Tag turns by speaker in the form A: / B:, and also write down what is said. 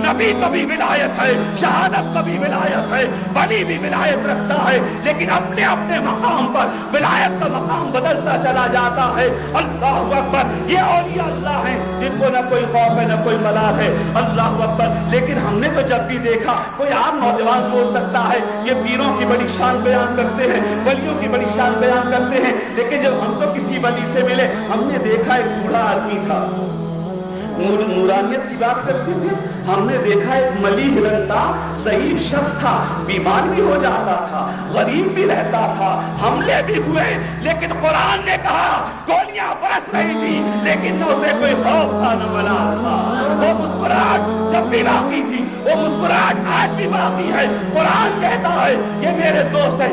A: نبی کا بھی ولایت ہے، شہادت کا بھی ولایت ہے، ولی بھی ولایت رکھتا ہے، لیکن اپنے اپنے مقام پر ولایت کا مقام بدلتا چلا جاتا ہے۔ اللہ اکبر، یہ اولیاء اللہ ہیں جن کو نہ کوئی خوف ہے نہ کوئی ملال ہے۔ اللہ اکبر، لیکن ہم نے تو جب بھی دیکھا، کوئی عام نوجوان سوچ سکتا ہے یہ پیروں کی بڑی شان بیان کرتے ہیں، ولیوں کی بڑی شان بیان کرتے ہیں، لیکن جب ہم تو کسی ولی سے ملے، ہم نے دیکھا ایک بوڑھا آدمی تھا، نورانیت کی بات کرتے تھے، ہم نے دیکھا ایک ملیح رنگ تھا، ضعیف شخص تھا، بیمار بھی ہو جاتا تھا، غریب بھی رہتا تھا، حملے بھی ہوئے، لیکن قرآن نے کہا گولیاں برس رہی تھی لیکن نہ اسے کوئی خوف تھا نہ ملال تھا۔ وہ مسکراہٹ جب بھی باقی تھی، وہ مسکراہٹ آج بھی باقی ہے۔ قرآن کہتا ہے یہ میرے دوست ہے۔